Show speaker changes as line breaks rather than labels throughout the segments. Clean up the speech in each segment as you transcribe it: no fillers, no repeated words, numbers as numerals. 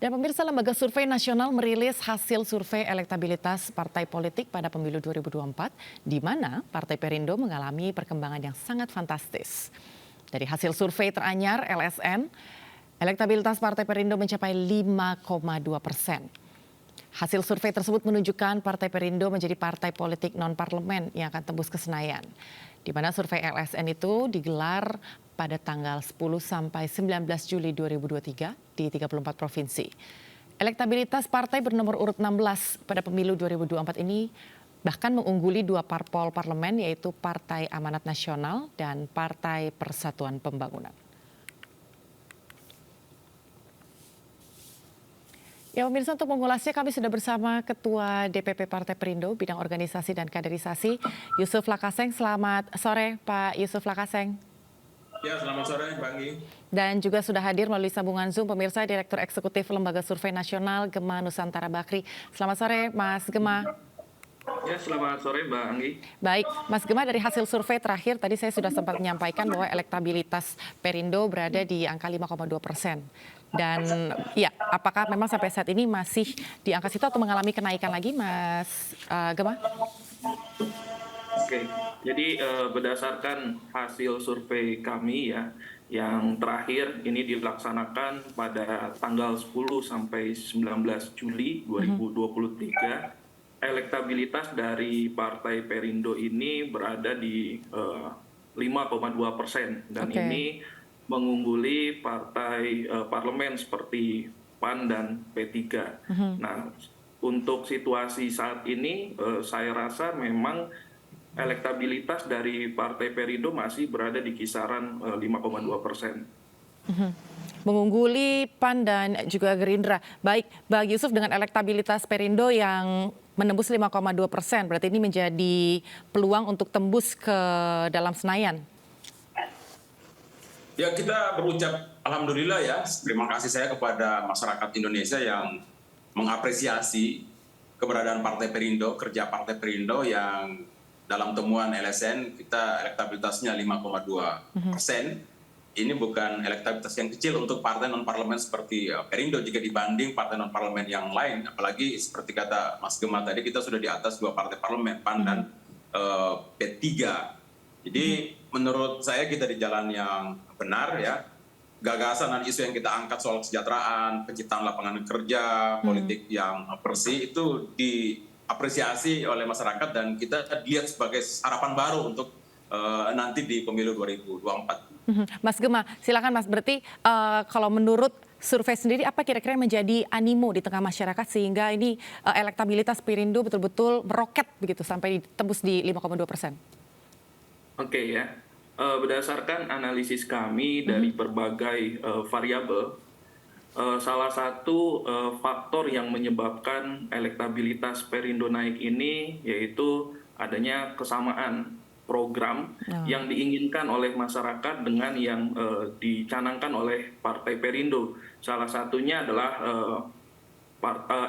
Dan pemirsa, Lembaga Survei Nasional merilis hasil survei elektabilitas partai politik pada pemilu 2024, di mana Partai Perindo mengalami perkembangan yang sangat fantastis. Dari hasil survei teranyar LSN, elektabilitas Partai Perindo mencapai 5,2%. Hasil survei tersebut menunjukkan Partai Perindo menjadi partai politik non-parlemen yang akan tembus ke Senayan, di mana survei LSN itu digelar pada tanggal 10 sampai 19 Juli 2023 di 34 provinsi. Elektabilitas partai bernomor urut 16 pada pemilu 2024 ini bahkan mengungguli dua parpol parlemen, yaitu Partai Amanat Nasional dan Partai Persatuan Pembangunan. Ya pemirsa, untuk mengulasnya kami sudah bersama Ketua DPP Partai Perindo Bidang Organisasi dan Kaderisasi, Yusuf Lakaseng. Selamat sore Pak Yusuf Lakaseng.
Ya, selamat sore Mbak Anggi.
Dan juga sudah hadir melalui sambungan Zoom pemirsa Direktur Eksekutif Lembaga Survei Nasional Gema Nusantara Bakri. Selamat sore Mas Gema.
Ya, selamat sore Mbak Anggi.
Baik, Mas Gema, dari hasil survei terakhir tadi saya sudah sempat menyampaikan bahwa elektabilitas Perindo berada di angka 5,2%. Dan ya, apakah memang sampai saat ini masih di angka situ atau mengalami kenaikan lagi, Mas Gema?
Oke, jadi berdasarkan hasil survei kami ya, yang terakhir ini dilaksanakan pada tanggal 10 sampai 19 Juli 2023, elektabilitas dari Partai Perindo ini berada di 5,2%, dan ini mengungguli partai parlemen seperti PAN dan P3. Nah, untuk situasi saat ini saya rasa memang elektabilitas dari Partai Perindo masih berada di kisaran 5,2%.
Mengungguli PAN dan juga Gerindra. Baik, Bang Yusuf, dengan elektabilitas Perindo yang menembus 5,2%, berarti ini menjadi peluang untuk tembus ke dalam Senayan.
Ya, kita berucap alhamdulillah ya, terima kasih saya kepada masyarakat Indonesia yang mengapresiasi keberadaan Partai Perindo, kerja Partai Perindo yang dalam temuan LSN kita elektabilitasnya 5,2%. Ini bukan elektabilitas yang kecil untuk partai non-parlemen seperti Perindo jika dibanding partai non-parlemen yang lain. Apalagi seperti kata Mas Gema tadi, kita sudah di atas dua partai parlemen, PAN dan P3. Jadi menurut saya kita di jalan yang benar ya. Gagasan dan isu yang kita angkat soal kesejahteraan, penciptaan lapangan kerja, politik yang bersih itu diapresiasi oleh masyarakat dan kita lihat sebagai harapan baru untuk nanti di pemilu 2024.
Mas Gema, silakan Mas. Berarti kalau menurut survei sendiri apa kira-kira menjadi animo di tengah masyarakat sehingga ini elektabilitas Perindo betul-betul meroket begitu sampai tembus di 5,2%?
Oke ya, berdasarkan analisis kami dari berbagai variabel, salah satu faktor yang menyebabkan elektabilitas Perindo naik ini yaitu adanya kesamaan program yang diinginkan oleh masyarakat dengan yang dicanangkan oleh Partai Perindo. Salah satunya adalah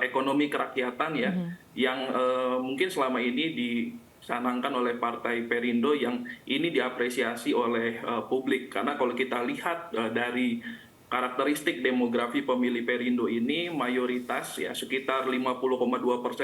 ekonomi kerakyatan ya, yang mungkin selama ini dicanangkan oleh Partai Perindo, yang ini diapresiasi oleh publik. Karena kalau kita lihat dari karakteristik demografi pemilih Perindo ini, mayoritas ya sekitar 50,2%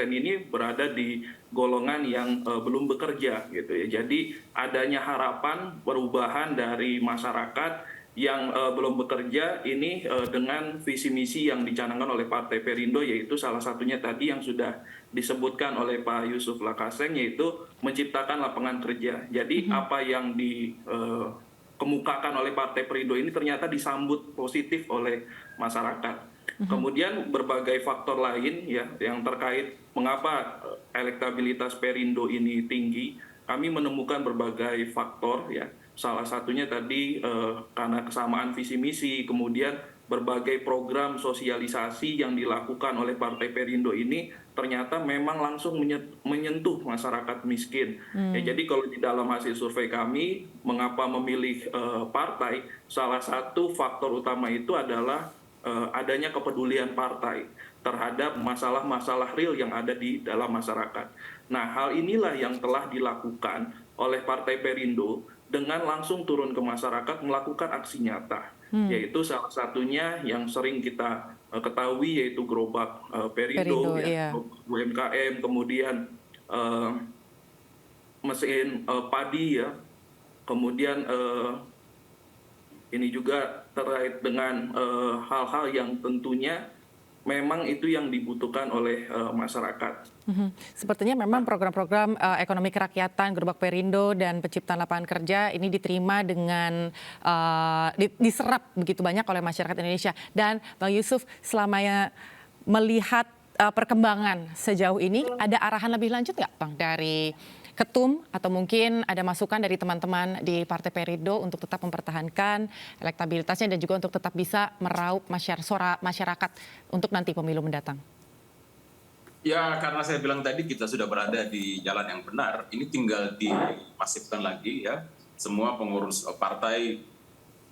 ini berada di golongan yang belum bekerja gitu ya. Jadi adanya harapan perubahan dari masyarakat yang belum bekerja ini dengan visi misi yang dicanangkan oleh Partai Perindo, yaitu salah satunya tadi yang sudah disebutkan oleh Pak Yusuf Lakaseng, yaitu menciptakan lapangan kerja. Jadi apa yang dikemukakan oleh Partai Perindo ini ternyata disambut positif oleh masyarakat. Kemudian berbagai faktor lain ya yang terkait mengapa elektabilitas Perindo ini tinggi, kami menemukan berbagai faktor ya. Salah satunya tadi karena kesamaan visi misi, kemudian berbagai program sosialisasi yang dilakukan oleh Partai Perindo ini ternyata memang langsung menyentuh masyarakat miskin. Ya, jadi kalau di dalam hasil survei kami, mengapa memilih partai, salah satu faktor utama itu adalah adanya kepedulian partai terhadap masalah-masalah real yang ada di dalam masyarakat. Nah, hal inilah yang telah dilakukan oleh Partai Perindo dengan langsung turun ke masyarakat melakukan aksi nyata, yaitu salah satunya yang sering kita ketahui, yaitu gerobak Perindo,
Perindo,
ya,
iya.
UMKM, kemudian mesin padi, ya, kemudian ini juga terkait dengan hal-hal yang tentunya memang itu yang dibutuhkan oleh masyarakat.
Sepertinya memang program-program ekonomi kerakyatan, Gerobak Perindo dan penciptaan lapangan kerja ini diterima dengan diserap begitu banyak oleh masyarakat Indonesia. Dan Bang Yusuf, selama melihat perkembangan sejauh ini, ada arahan lebih lanjut nggak, Bang, dari Ketum atau mungkin ada masukan dari teman-teman di Partai Perindo untuk tetap mempertahankan elektabilitasnya dan juga untuk tetap bisa meraup suara masyarakat untuk nanti pemilu mendatang?
Ya, karena saya bilang tadi kita sudah berada di jalan yang benar, ini tinggal dimasifkan lagi ya. Semua pengurus partai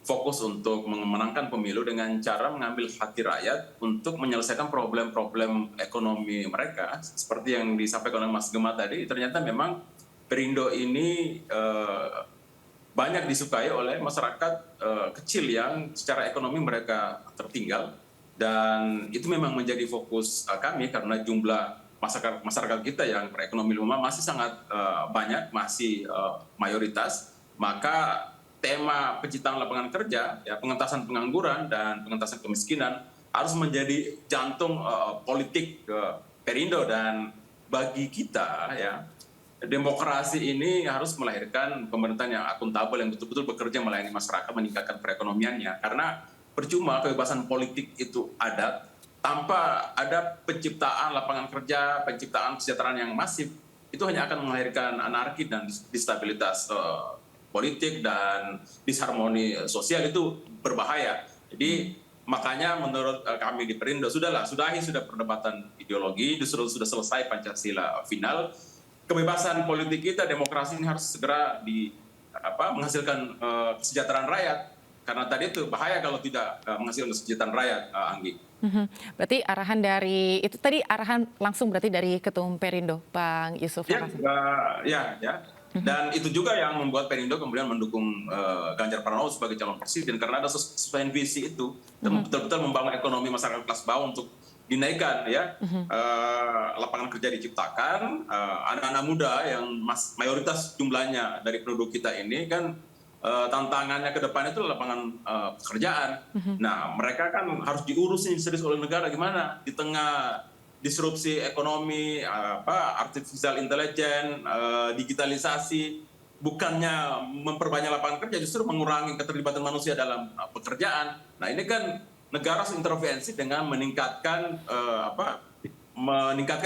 fokus untuk memenangkan pemilu dengan cara mengambil hati rakyat untuk menyelesaikan problem-problem ekonomi mereka. Seperti yang disampaikan oleh Mas Gema tadi, ternyata memang Perindo ini banyak disukai oleh masyarakat kecil yang secara ekonomi mereka tertinggal. Dan itu memang menjadi fokus kami karena jumlah masyarakat kita yang berekonomi lemah masih sangat banyak, masih mayoritas. Maka tema penciptaan lapangan kerja, ya, pengentasan pengangguran dan pengentasan kemiskinan harus menjadi jantung politik Perindo. Dan bagi kita, ya, demokrasi ini harus melahirkan pemerintahan yang akuntabel, yang betul-betul bekerja melayani masyarakat, meningkatkan perekonomiannya. Karena percuma kebebasan politik itu ada tanpa ada penciptaan lapangan kerja, penciptaan kesejahteraan yang masif, itu hanya akan melahirkan anarki dan distabilitas politik dan disharmoni sosial. Itu berbahaya. Jadi makanya menurut kami di Perindo, sudahi perdebatan ideologi, sudah selesai Pancasila final. Kebebasan politik kita, demokrasi ini harus segera menghasilkan kesejahteraan rakyat. Karena tadi itu bahaya kalau tidak menghasilkan kesejahteraan rakyat, Anggi.
Berarti arahan dari itu tadi arahan langsung berarti dari Ketum Perindo, Bang Yusuf.
Ya. Dan itu juga yang membuat Perindo kemudian mendukung Ganjar Pranowo sebagai calon presiden, karena ada sesuai visi itu, betul-betul membangun ekonomi masyarakat kelas bawah untuk dinaikkan, ya, lapangan kerja diciptakan, anak-anak muda yang mayoritas jumlahnya dari penduduk kita ini kan tantangannya ke depan itu lapangan pekerjaan. Nah, mereka kan harus diurusin serius oleh negara. Gimana di tengah disrupsi ekonomi, artificial intelligence, digitalisasi, bukannya memperbanyak lapangan kerja, justru mengurangi keterlibatan manusia dalam pekerjaan. Nah, ini kan negara harus intervensi dengan meningkatkan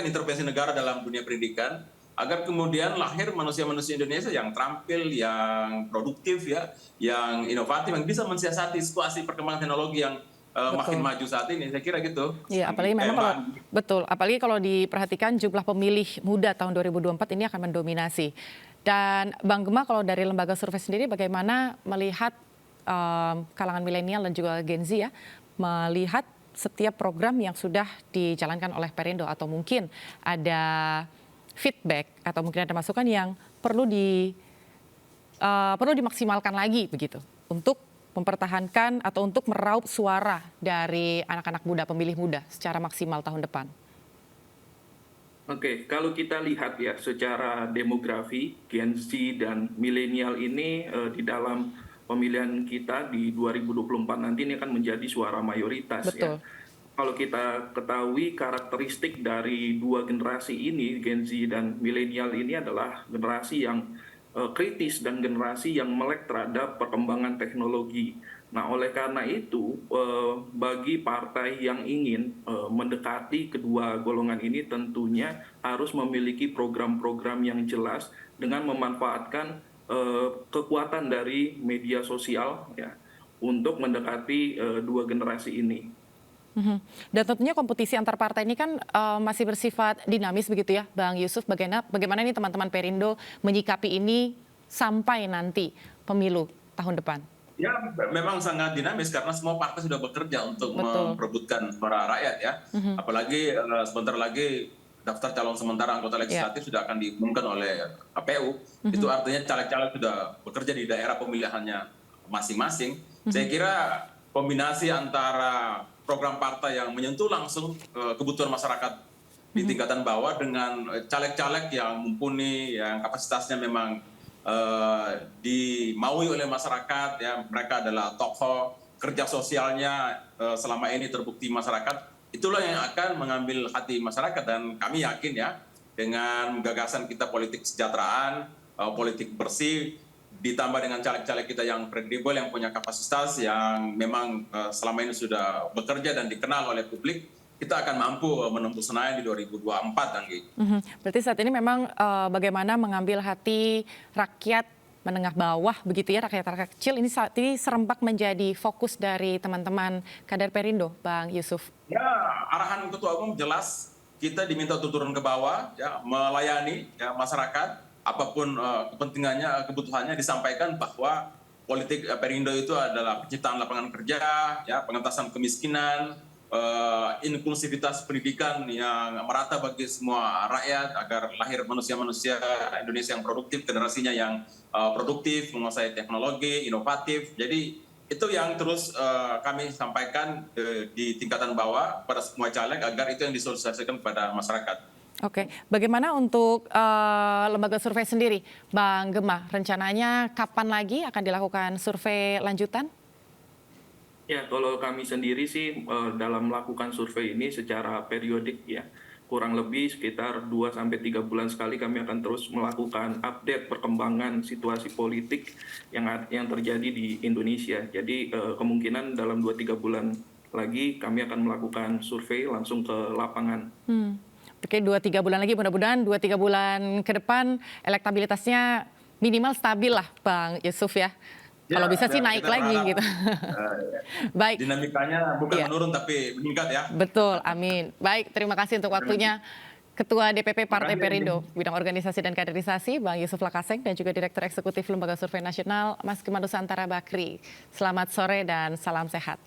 intervensi negara dalam dunia pendidikan, agar kemudian lahir manusia-manusia Indonesia yang terampil, yang produktif, ya, yang inovatif, yang bisa mensiasati situasi perkembangan teknologi yang makin maju saat ini. Saya kira gitu.
Iya, apalagi memang apalagi kalau diperhatikan jumlah pemilih muda tahun 2024 ini akan mendominasi. Dan Bang Gema, kalau dari lembaga survei sendiri bagaimana melihat kalangan milenial dan juga Gen Z, ya, melihat setiap program yang sudah dijalankan oleh Perindo, atau mungkin ada feedback atau mungkin ada masukan yang perlu dimaksimalkan lagi begitu untuk mempertahankan atau untuk meraup suara dari anak-anak muda, pemilih muda secara maksimal tahun depan.
Oke, kalau kita lihat, ya, secara demografi, Gen Z dan milenial ini di dalam pemilihan kita di 2024 nanti ini akan menjadi suara mayoritas.
Betul.
Ya. Kalau kita ketahui karakteristik dari dua generasi ini, Gen Z dan milenial ini adalah generasi yang kritis dan generasi yang melek terhadap perkembangan teknologi. Nah, oleh karena itu, bagi partai yang ingin mendekati kedua golongan ini tentunya harus memiliki program-program yang jelas dengan memanfaatkan kekuatan dari media sosial, ya, untuk mendekati dua generasi ini.
Dan tentunya kompetisi antar partai ini kan masih bersifat dinamis begitu, ya, Bang Yusuf. Bagaimana ini teman-teman Perindo menyikapi ini sampai nanti pemilu tahun depan?
Ya, memang sangat dinamis karena semua partai sudah bekerja untuk memperebutkan suara rakyat, ya. Apalagi sebentar lagi daftar calon sementara anggota legislatif sudah akan diumumkan oleh KPU. Itu artinya caleg-caleg sudah bekerja di daerah pemilihannya masing-masing. Saya kira kombinasi antara program partai yang menyentuh langsung kebutuhan masyarakat di tingkatan bawah dengan caleg-caleg yang mumpuni, yang kapasitasnya memang dimaui oleh masyarakat, ya mereka adalah tokoh, kerja sosialnya selama ini terbukti masyarakat. Itulah yang akan mengambil hati masyarakat, dan kami yakin ya dengan gagasan kita politik kesejahteraan, politik bersih, ditambah dengan caleg-caleg kita yang kredibel, yang punya kapasitas, yang memang selama ini sudah bekerja dan dikenal oleh publik, kita akan mampu menembus Senayan di 2024, Anggi.
Berarti saat ini memang bagaimana mengambil hati rakyat menengah bawah begitu ya, rakyat kecil ini saat ini serempak menjadi fokus dari teman-teman kader Perindo, Bang Yusuf.
Ya, arahan Ketua Umum jelas, kita diminta untuk turun ke bawah, ya melayani ya masyarakat, apapun kepentingannya, kebutuhannya, disampaikan bahwa politik Perindo itu adalah penciptaan lapangan kerja, ya pengentasan kemiskinan, inklusivitas pendidikan yang merata bagi semua rakyat agar lahir manusia-manusia Indonesia yang produktif, generasinya yang produktif, menguasai teknologi, inovatif. Jadi itu yang terus kami sampaikan di tingkatan bawah pada semua caleg agar itu yang disosialisasikan kepada masyarakat.
Oke, bagaimana untuk lembaga survei sendiri, Bang Gemma? Rencananya kapan lagi akan dilakukan survei lanjutan?
Ya, kalau kami sendiri sih dalam melakukan survei ini secara periodik ya, kurang lebih sekitar 2-3 bulan sekali kami akan terus melakukan update perkembangan situasi politik yang terjadi di Indonesia. Jadi kemungkinan dalam 2-3 bulan lagi kami akan melakukan survei langsung ke lapangan.
Oke, 2-3 bulan lagi, mudah-mudahan 2-3 bulan ke depan elektabilitasnya minimal stabil lah, Bang Yusuf ya. Kalau bisa sih naik lagi gitu. Baik.
Dinamikanya bukan menurun tapi meningkat ya.
Betul, amin. Baik, terima kasih untuk waktunya Ketua DPP Partai Perindo, bidang organisasi dan kaderisasi, Bang Yusuf Lakaseng, dan juga Direktur Eksekutif Lembaga Survei Nasional, Mas Gemma Nusantara Bakri. Selamat sore dan salam sehat.